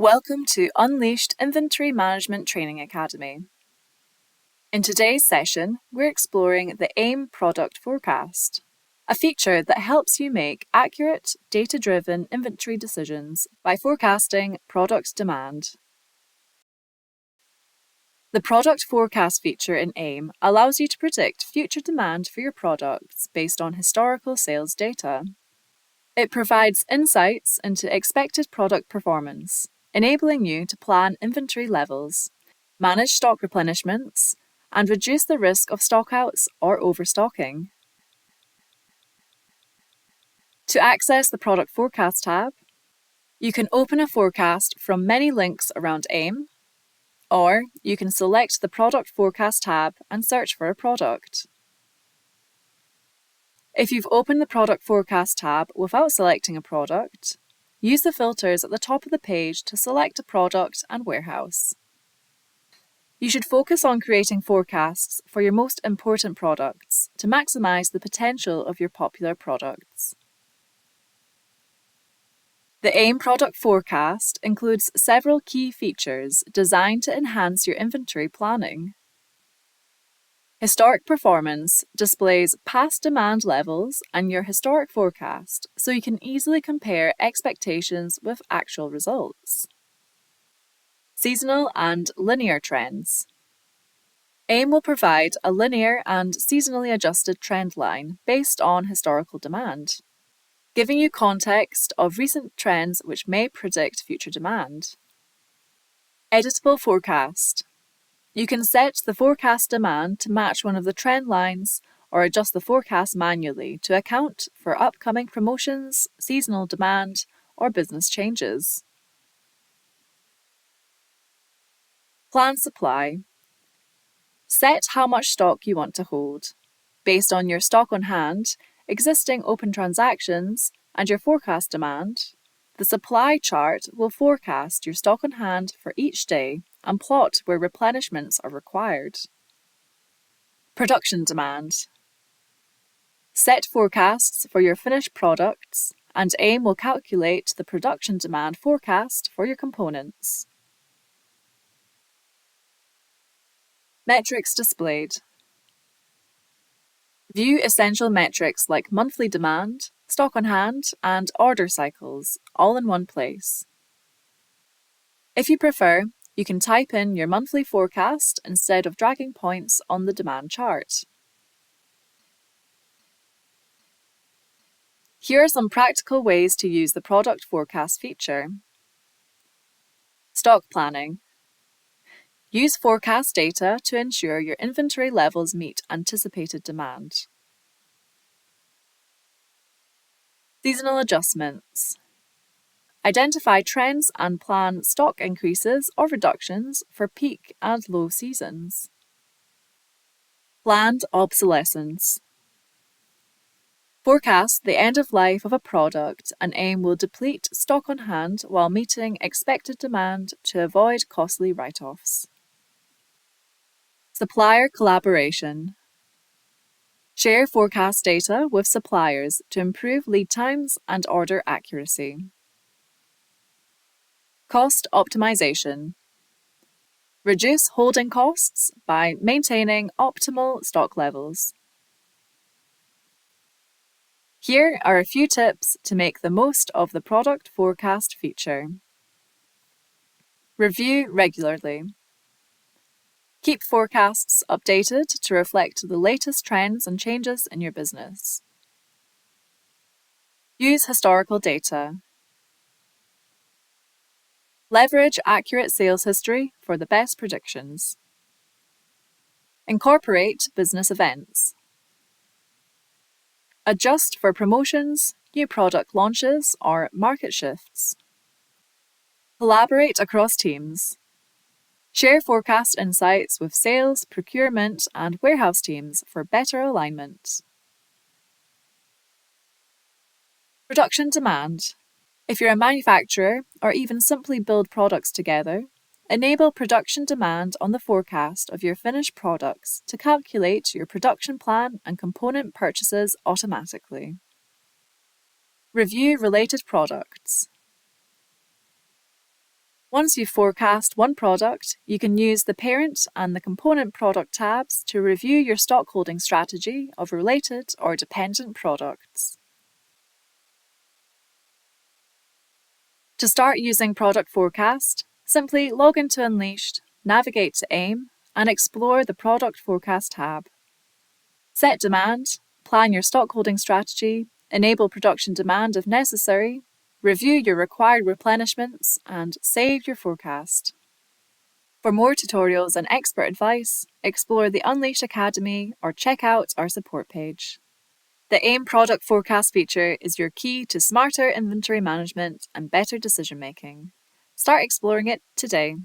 Welcome to Unleashed Inventory Management Training Academy. In today's session, we're exploring the AIM product forecast, a feature that helps you make accurate, data-driven inventory decisions by forecasting product demand. The product forecast feature in AIM allows you to predict future demand for your products based on historical sales data. It provides insights into expected product performance, enabling you to plan inventory levels, manage stock replenishments, and reduce the risk of stockouts or overstocking. To access the Product Forecast tab, you can open a forecast from many links around AIM, or you can select the Product Forecast tab and search for a product. If you've opened the Product Forecast tab without selecting a product, use the filters at the top of the page to select a product and warehouse. You should focus on creating forecasts for your most important products to maximize the potential of your popular products. The AIM product forecast includes several key features designed to enhance your inventory planning. Historic performance displays past demand levels and your historic forecast, so you can easily compare expectations with actual results. Seasonal and linear trends. AIM will provide a linear and seasonally adjusted trend line based on historical demand, giving you context of recent trends which may predict future demand. Editable forecast. You can set the forecast demand to match one of the trend lines or adjust the forecast manually to account for upcoming promotions, seasonal demand, or business changes. Plan supply. Set how much stock you want to hold. Based on your stock on hand, existing open transactions, and your forecast demand, the supply chart will forecast your stock on hand for each day and plot where replenishments are required. Production demand. Set forecasts for your finished products, and AIM will calculate the production demand forecast for your components. Metrics displayed. View essential metrics like monthly demand, stock on hand, and order cycles, all in one place. If you prefer, you can type in your monthly forecast instead of dragging points on the demand chart. Here are some practical ways to use the product forecast feature. Stock planning. Use forecast data to ensure your inventory levels meet anticipated demand. Seasonal adjustments. Identify trends and plan stock increases or reductions for peak and low seasons. Planned obsolescence. Forecast the end of life of a product and AIM will deplete stock on hand while meeting expected demand to avoid costly write-offs. Supplier collaboration. Share forecast data with suppliers to improve lead times and order accuracy. Cost optimization. Reduce holding costs by maintaining optimal stock levels. Here are a few tips to make the most of the product forecast feature. Review regularly. Keep forecasts updated to reflect the latest trends and changes in your business. Use historical data. Leverage accurate sales history for the best predictions. Incorporate business events. Adjust for promotions, new product launches, or market shifts. Collaborate across teams. Share forecast insights with sales, procurement, and warehouse teams for better alignment. Production demand. If you're a manufacturer or even simply build products together, enable production demand on the forecast of your finished products to calculate your production plan and component purchases automatically. Review related products. Once you've forecast one product, you can use the parent and the component product tabs to review your stockholding strategy of related or dependent products. To start using Product Forecast, simply log into Unleashed, navigate to AIM, and explore the Product Forecast tab. Set demand, plan your stockholding strategy, enable production demand if necessary, review your required replenishments, and save your forecast. For more tutorials and expert advice, explore the Unleash Academy or check out our support page. The AIM Product Forecast feature is your key to smarter inventory management and better decision making. Start exploring it today.